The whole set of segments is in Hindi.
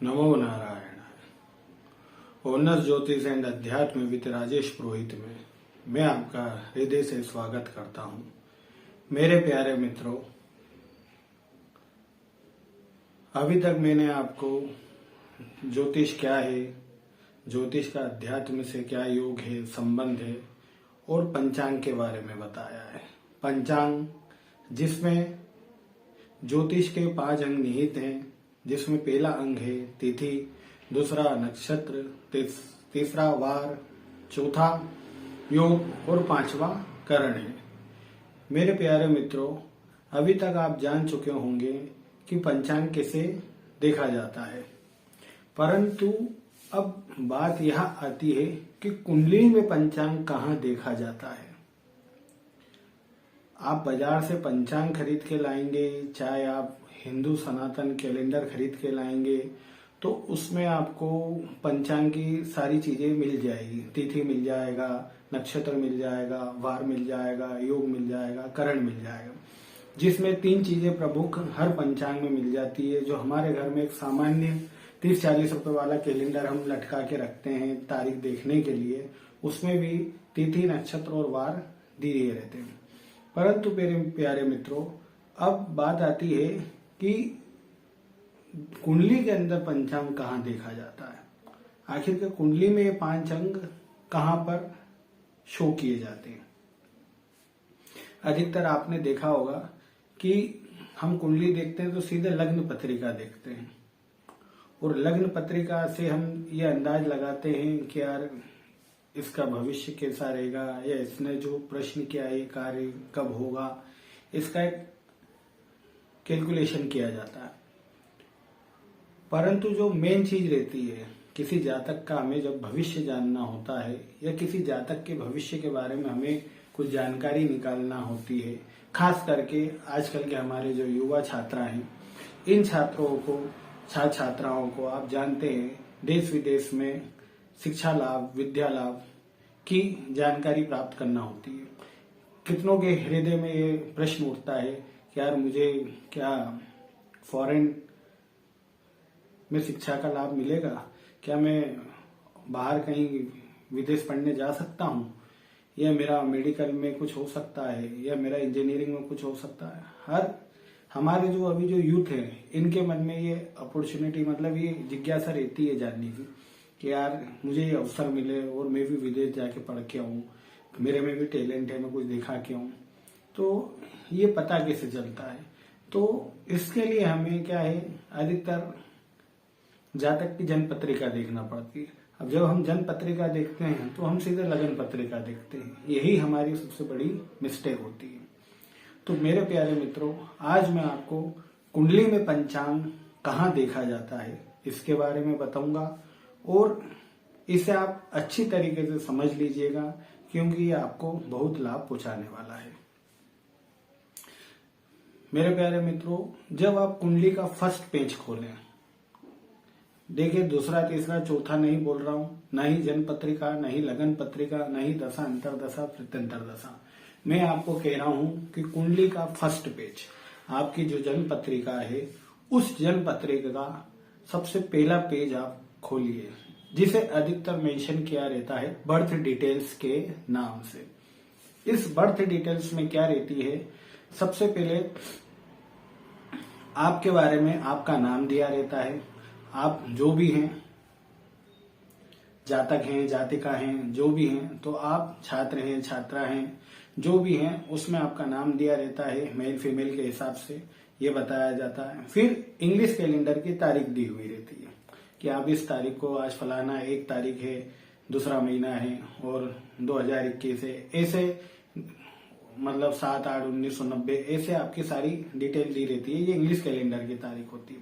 नमो नारायण। ओनर्स ज्योतिष एंड अध्यात्म विद राजेश पुरोहित में मैं आपका हृदय से स्वागत करता हूं। मेरे प्यारे मित्रों, अभी तक मैंने आपको ज्योतिष क्या है, ज्योतिष का अध्यात्म से क्या योग है, संबंध है और पंचांग के बारे में बताया है। पंचांग जिसमें ज्योतिष के 5 अंग निहित हैं, जिसमें पहला अंग है तिथि, दूसरा नक्षत्र, तीसरा वार, चौथा योग और 5वां करण है। मेरे प्यारे मित्रों, अभी तक आप जान चुके होंगे कि पंचांग कैसे देखा जाता है, परंतु अब बात यह आती है कि कुंडली में पंचांग कहाँ देखा जाता है। आप बाजार से पंचांग खरीद के लाएंगे, चाहे आप हिंदू सनातन कैलेंडर खरीद के लाएंगे, तो उसमें आपको पंचांग की सारी चीजें मिल जाएगी। तिथि मिल जाएगा, नक्षत्र मिल जाएगा, वार मिल जाएगा, योग मिल जाएगा, करण मिल जाएगा, जिसमें 3 चीजें प्रमुख हर पंचांग में मिल जाती है। जो हमारे घर में एक सामान्य 30-40 रुपए वाला कैलेंडर हम लटका के रखते हैं तारीख देखने के लिए, उसमें भी तिथि, नक्षत्र और वार दिए रहते हैं। परंतु मेरे प्यारे मित्रों, अब बात आती है कि कुंडली के अंदर पंचांग कहाँ देखा जाता है। आखिर के कुंडली में ये 5 अंग कहाँ पर शो किए जाते हैं। अधिकतर आपने देखा होगा कि हम कुंडली देखते हैं तो सीधे लग्न पत्रिका देखते हैं, और लग्न पत्रिका से हम ये अंदाज लगाते हैं कि यार इसका भविष्य कैसा रहेगा, या इसने जो प्रश्न किया है कार्य कब होगा, इसका एक कैलकुलेशन किया जाता है। परंतु जो मेन चीज रहती है, किसी जातक का हमें जब भविष्य जानना होता है या किसी जातक के भविष्य के बारे में हमें कुछ जानकारी निकालना होती है, खास करके आजकल के हमारे जो युवा छात्रा हैं, इन छात्राओं को आप जानते हैं देश विदेश में शिक्षा लाभ, विद्या लाभ की जानकारी प्राप्त करना होती है। कितनों के हृदय में ये प्रश्न उठता है कि यार मुझे क्या फॉरेन में शिक्षा का लाभ मिलेगा, क्या मैं बाहर कहीं विदेश पढ़ने जा सकता हूँ, या मेरा मेडिकल में कुछ हो सकता है, या मेरा इंजीनियरिंग में कुछ हो सकता है। हर हमारे जो अभी जो यूथ है, इनके मन में ये अपॉर्चुनिटी, मतलब ये जिज्ञासा रहती है जानने की कि यार मुझे ये अवसर मिले और मैं भी विदेश जाके पढ़ के आऊँ, मेरे में भी टैलेंट है, मैं कुछ दिखा के आऊँ। तो ये पता कैसे चलता है? तो इसके लिए हमें क्या है, अधिकतर जातक की जन्म पत्रिका देखना पड़ती है। अब जब हम जन्म पत्रिका देखते हैं तो हम सीधे लगन पत्रिका देखते हैं। यही हमारी सबसे बड़ी मिस्टेक होती है। तो मेरे प्यारे मित्रों, आज मैं आपको कुंडली में पंचांग कहाँ देखा जाता है इसके बारे में बताऊंगा, और इसे आप अच्छी तरीके से समझ लीजिएगा, क्योंकि ये आपको बहुत लाभ पहुंचाने वाला है। मेरे प्यारे मित्रों, जब आप कुंडली का फर्स्ट पेज खोलें, देखिए दूसरा, तीसरा, चौथा नहीं बोल रहा हूं, न ही जन्म पत्रिका, न ही लगन पत्रिका, न ही दशा, अंतरदशा, प्रत्यंतर दशा। मैं आपको कह रहा हूं कि कुंडली का फर्स्ट पेज, आपकी जो जन्म पत्रिका है, उस जन्म पत्रिका का सबसे पहला पेज आप खोलिए, जिसे अधिकतर मेंशन किया रहता है बर्थ डिटेल्स के नाम से। इस बर्थ डिटेल्स में क्या रहती है, सबसे पहले आपके बारे में आपका नाम दिया रहता है। आप जो भी हैं, जातक हैं, जातिका हैं, जो भी हैं, तो आप छात्र हैं, छात्रा हैं, जो भी हैं, उसमें आपका नाम दिया रहता है, मेल फीमेल के हिसाब से ये बताया जाता है। फिर इंग्लिश कैलेंडर की तारीख दी हुई रहती है कि आप इस तारीख को, आज फलाना 1 तारीख है, दूसरा महीना है और 2021 है, ऐसे मतलब 7/8/1990, ऐसे आपकी सारी डिटेल दी रहती है। ये इंग्लिश कैलेंडर की तारीख होती है।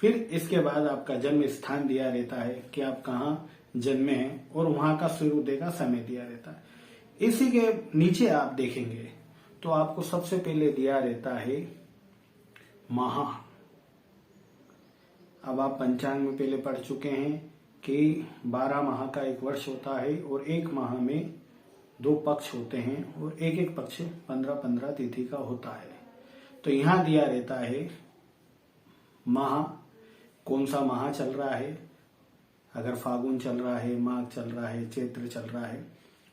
फिर इसके बाद आपका जन्म स्थान दिया रहता है कि आप कहाँ जन्मे हैं, और वहां का सूर्योदय का समय दिया रहता है। इसी के नीचे आप देखेंगे तो आपको सबसे पहले दिया रहता है माह। अब आप पंचांग में पहले पढ़ चुके हैं कि 12 माह का एक वर्ष होता है, और एक माह में 2 पक्ष होते हैं, और एक एक पक्ष 15-15 तिथि का होता है। तो यहां दिया रहता है माह। कौन सा माह चल रहा है, अगर फागुन चल रहा है, माघ चल रहा है, चैत्र चल रहा है,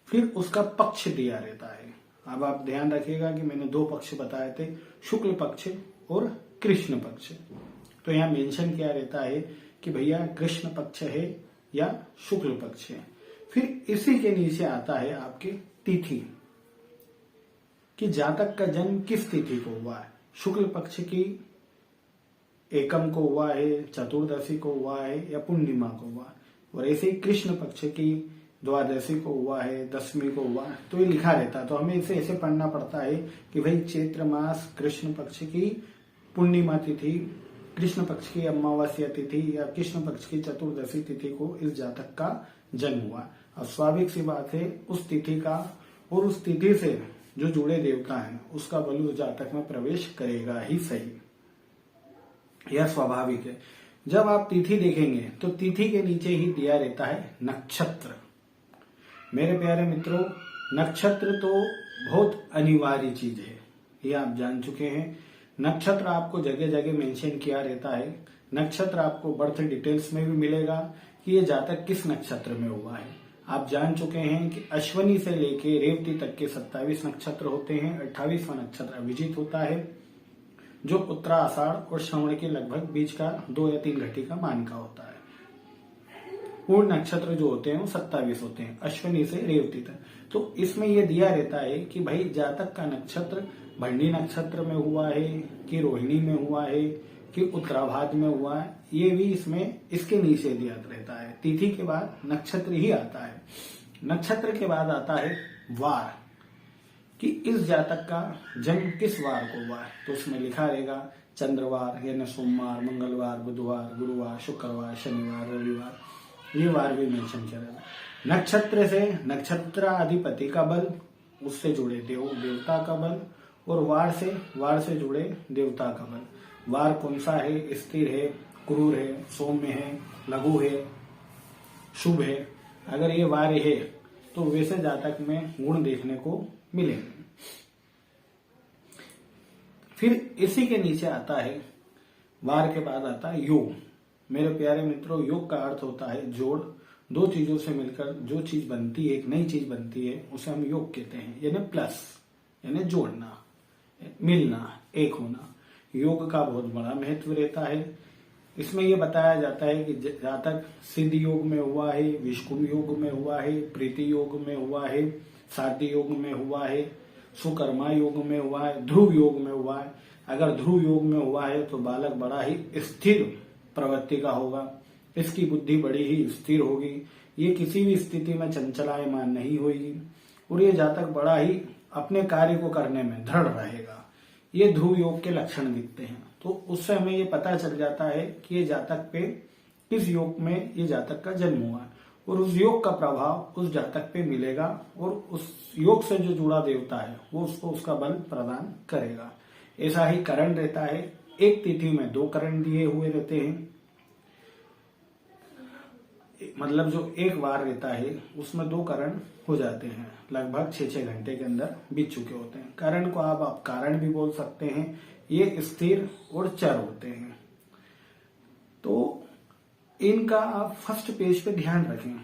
फिर उसका पक्ष दिया रहता है। अब आप ध्यान रखिएगा कि मैंने 2 पक्ष बताए थे, शुक्ल पक्ष और कृष्ण पक्ष। तो यहाँ मेंशन किया रहता है कि भैया कृष्ण पक्ष है या शुक्ल पक्ष है। फिर इसी के नीचे आता है आपके तिथि, कि जातक का जन्म किस तिथि को हुआ है। शुक्ल पक्ष की एकम को हुआ है, चतुर्दशी को हुआ है या पूर्णिमा को हुआ है, और ऐसे ही कृष्ण पक्ष की द्वादशी को हुआ है, दशमी को हुआ है। तो ये लिखा रहता है। तो हमें इसे ऐसे पढ़ना पड़ता है कि भाई चैत्र मास कृष्ण पक्ष की पूर्णिमा तिथि, कृष्ण पक्ष की अमावस्या तिथि या कृष्ण पक्ष की चतुर्दशी तिथि को इस जातक का जन्म हुआ। अब स्वाभाविक सी बात है, उस तिथि का और उस तिथि से जो जुड़े देवता हैं उसका बल उस जातक में प्रवेश करेगा ही सही, यह स्वाभाविक है। जब आप तिथि देखेंगे तो तिथि के नीचे ही दिया रहता है नक्षत्र। मेरे प्यारे मित्रों, नक्षत्र तो बहुत अनिवार्य चीज है, ये आप जान चुके हैं। नक्षत्र आपको जगह जगह मेंशन किया रहता है। नक्षत्र आपको बर्थ डिटेल्स में भी मिलेगा कि ये जातक किस नक्षत्र में हुआ है। आप जान चुके हैं कि अश्वनी से लेके रेवती तक के 27 नक्षत्र होते हैं। 28वां नक्षत्र अभिजीत होता है, जो उत्तरा, आषाढ़ और श्रवण के लगभग बीच का 2 या 3 घटी का मान का होता है। पूर्ण नक्षत्र जो होते हैं वो 27 होते हैं, अश्वनी से रेवती तक। तो इसमें यह दिया रहता है कि भाई जातक का नक्षत्र भरणी नक्षत्र में हुआ है कि रोहिणी में हुआ है कि उत्तराभाद्र में हुआ है, ये भी इसमें इसके नीचे दिया रहता है। तिथि के बाद नक्षत्र ही आता है। नक्षत्र के बाद आता है वार, कि इस जातक का जन्म किस वार को हुआ है। तो उसमें लिखा रहेगा चंद्रवार यानी सोमवार, मंगलवार, बुधवार, गुरुवार, शुक्रवार, शनिवार, रविवार, ये वार भी मेंशन किया रहेगा। नक्षत्र से नक्षत्राधिपति का बल, उससे जुड़े देवता का बल, और वार से जुड़े देवता का बल। वार कौन सा है, स्थिर है, क्रूर है, सौम्य है, लघु है, शुभ है। अगर ये वार है तो वैसे जातक में गुण देखने को मिलेंगे। फिर इसी के नीचे आता है, वार के बाद आता है योग। मेरे प्यारे मित्रों, योग का अर्थ होता है जोड़। 2 चीजों से मिलकर जो चीज बनती है, एक नई चीज बनती है, उसे हम योग कहते हैं। यानी प्लस, यानी जोड़ना, मिलना, एक होना। योग का बहुत बड़ा महत्व रहता है। इसमें यह बताया जाता है कि जातक सिद्ध योग में हुआ है, विष्कुम योग में हुआ है, प्रीति योग में हुआ है, साध्य योग में हुआ है, सुकर्मा योग में हुआ है, ध्रुव योग में हुआ है। अगर ध्रुव योग में हुआ है तो बालक बड़ा ही स्थिर प्रवृत्ति का होगा, इसकी बुद्धि बड़ी ही स्थिर होगी, ये किसी भी स्थिति में चंचलायमान नहीं होगी, और ये जातक बड़ा ही अपने कार्य को करने में दृढ़ रहेगा। ये ध्रुव योग के लक्षण दिखते हैं। तो उससे हमें ये पता चल जाता है कि ये जातक पे किस योग में ये जातक का जन्म हुआ है, और उस योग का प्रभाव उस जातक पे मिलेगा, और उस योग से जो जुड़ा देवता है वो उसको उसका बल प्रदान करेगा। ऐसा ही करण रहता है। एक तिथि में 2 करण दिए हुए रहते हैं, मतलब जो एक वार रहता है उसमें 2 करण हो जाते हैं, लगभग 6-6 घंटे के अंदर बीत चुके होते हैं। करण को आप कारण भी बोल सकते हैं। ये स्थिर और चर होते हैं। तो इनका आप फर्स्ट पेज पे ध्यान रखें।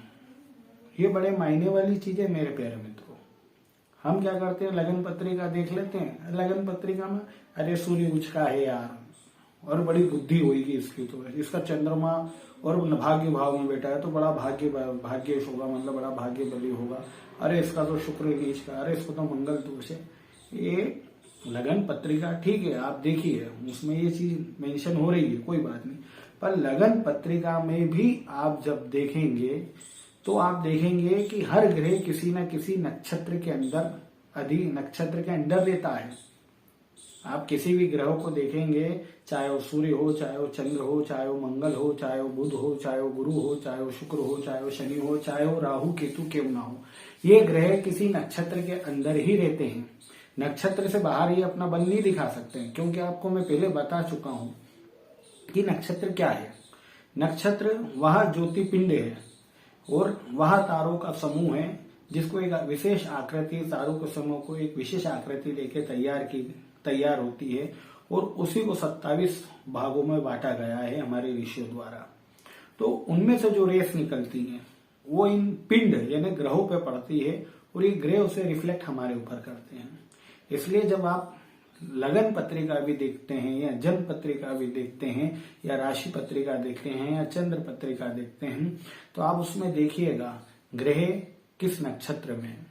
ये बड़े मायने वाली चीजें मेरे प्यारे मित्रों। हम क्या करते हैं, लगन पत्रिका देख लेते हैं। लगन पत्रिका में अरे सूर्य उच्च का है यार, और बड़ी बुद्धि होगी इसकी, तो इसका चंद्रमा और भाग्य भाव में बैठा है तो बड़ा भाग्यश होगा, मतलब बड़ा भाग्यबली होगा। अरे इसका तो शुक्र नीच का, अरे इसको तो मंगल दोष है। ये लगन पत्रिका ठीक है, आप देखिए उसमें ये चीज मेंशन हो रही है, कोई बात नहीं। पर लगन पत्रिका में भी आप जब देखेंगे तो आप देखेंगे कि हर ग्रह किसी न किसी नक्षत्र के अंदर रहता है। आप किसी भी ग्रह को देखेंगे, चाहे वो सूर्य हो, चाहे वो चंद्र हो, चाहे वो मंगल हो, चाहे वो बुध हो, चाहे वो गुरु हो, चाहे वो शुक्र हो, चाहे वो शनि हो, चाहे वो राहु केतु क्यों ना हो, ये ग्रह किसी नक्षत्र के अंदर ही रहते हैं। नक्षत्र से बाहर ये अपना बल नहीं दिखा सकते हैं, क्योंकि आपको मैं पहले बता चुका हूं कि नक्षत्र क्या है। नक्षत्र वह ज्योति पिंड है, और वह तारों का समूह है जिसको एक विशेष आकृति, तारों के समूह को एक विशेष आकृति लेके तैयार होती है, और उसी को 27 भागों में बांटा गया है हमारे ऋषियों द्वारा। तो उनमें से जो रेस निकलती हैं वो इन पिंड यानी ग्रहों पे पड़ती है और ये ग्रह उसे रिफ्लेक्ट हमारे ऊपर करते हैं। इसलिए जब आप लगन पत्रिका भी देखते हैं या जन्म पत्रिका भी देखते हैं या राशि पत्रिका देखते हैं या चंद्र पत्रिका देखते हैं तो आप उसमें देखिएगा ग्रह किस नक्षत्र में है,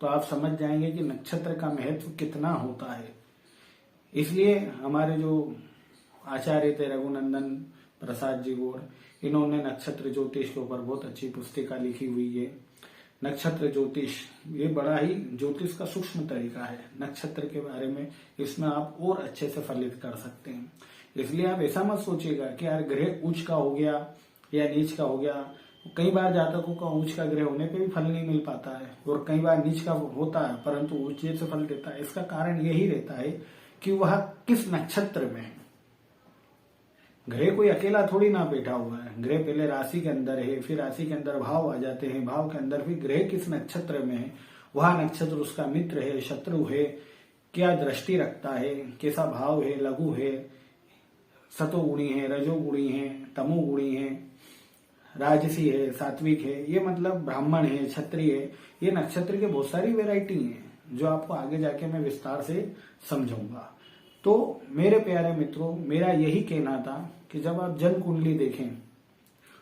तो आप समझ जाएंगे कि नक्षत्र का महत्व कितना होता है। इसलिए हमारे जो आचार्य थे रघुनंदन प्रसाद जी गौड़, इन्होंने नक्षत्र ज्योतिष के ऊपर बहुत अच्छी पुस्तिका लिखी हुई है। नक्षत्र ज्योतिष ये बड़ा ही ज्योतिष का सूक्ष्म तरीका है नक्षत्र के बारे में, इसमें आप और अच्छे से फलित कर सकते हैं। इसलिए आप ऐसा मत सोचिएगा कि यार ग्रह उच्च का हो गया या नीच का हो गया। कई बार जातकों का उच्च का ग्रह होने पे भी फल नहीं मिल पाता है और कई बार नीच का होता है परंतु उच्च से फल देता है। इसका कारण यही रहता है कि वह किस नक्षत्र में है। ग्रह कोई अकेला थोड़ी ना बैठा हुआ है, ग्रह पहले राशि के अंदर है, फिर राशि के अंदर भाव आ जाते हैं, भाव के अंदर फिर ग्रह किस नक्षत्र में है, वह नक्षत्र उसका मित्र है, शत्रु है, क्या दृष्टि रखता है, कैसा भाव है, लघु है, सतोगुणी है, रजोगुणी है, तमोगुणी है, राजसी है, सात्विक है, ये मतलब ब्राह्मण है, क्षत्रिय है। ये नक्षत्र के बहुत सारी वेराइटी हैं जो आपको आगे जाके मैं विस्तार से समझाऊंगा। तो मेरे प्यारे मित्रों, मेरा यही कहना था कि जब आप जन्म कुंडली देखें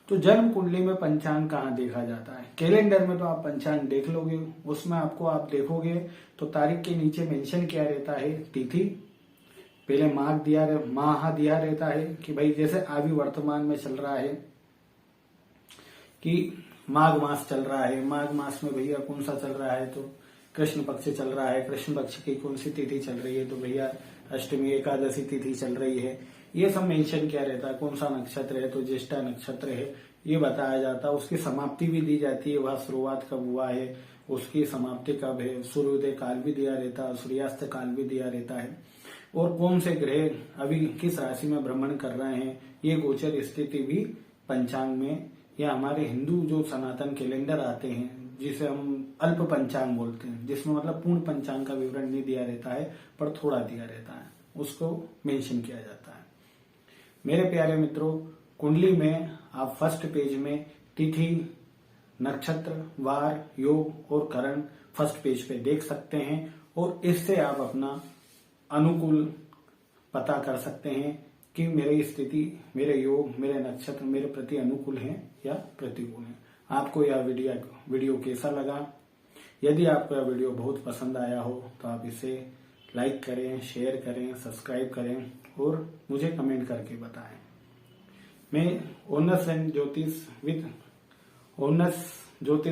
तो जन्म कुंडली में पंचांग कहाँ देखा जाता है। कैलेंडर में तो आप पंचांग देख लोगे, उसमें आपको आप देखोगे तो तारीख के नीचे मेंशन क्या रहता है, तिथि, पहले माह दिया रहता है कि भाई जैसे अभी वर्तमान में चल रहा है कि माघ मास चल रहा है, माघ मास में भैया कौन सा चल रहा है तो कृष्ण पक्ष चल रहा है, कृष्ण पक्ष की कौन सी तिथि चल रही है तो भैया अष्टमी एकादशी तिथि चल रही है। ये सब मेंशन क्या रहता है, कौन सा नक्षत्र है तो ज्येष्ठा नक्षत्र है, ये बताया जाता है। उसकी समाप्ति भी दी जाती है, वह शुरुआत कब हुआ है, उसकी समाप्ति कब है, सूर्योदय काल भी दिया रहता है, सूर्यास्त काल भी दिया रहता है, और कौन से ग्रह अभी किस राशि में भ्रमण कर रहे हैं, ये गोचर स्थिति भी पंचांग में या हमारे हिंदू जो सनातन कैलेंडर आते हैं जिसे हम अल्प पंचांग बोलते हैं, जिसमें मतलब पूर्ण पंचांग का विवरण नहीं दिया रहता है पर थोड़ा दिया रहता है, उसको मेंशन किया जाता है। मेरे प्यारे मित्रों, कुंडली में आप फर्स्ट पेज में तिथि, नक्षत्र, वार, योग और करण फर्स्ट पेज पे देख सकते हैं और इससे आप अपना अनुकूल पता कर सकते हैं कि मेरी स्थिति, मेरे योग, मेरे नक्षत्र मेरे प्रति अनुकूल हैं या प्रतिकूल हैं। आपको यह वीडियो कैसा लगा? यदि आपको यह वीडियो बहुत पसंद आया हो तो आप इसे लाइक करें, शेयर करें, सब्सक्राइब करें और मुझे कमेंट करके बताएं। मैं ओनर्स एंड ज्योतिष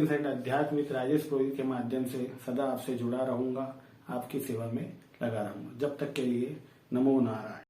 एंड अध्यात्म विद राजेश पुरोहित के माध्यम से सदा आपसे जुड़ा रहूंगा, आपकी सेवा में लगा रहूंगा। जब तक के लिए नमो नारायण।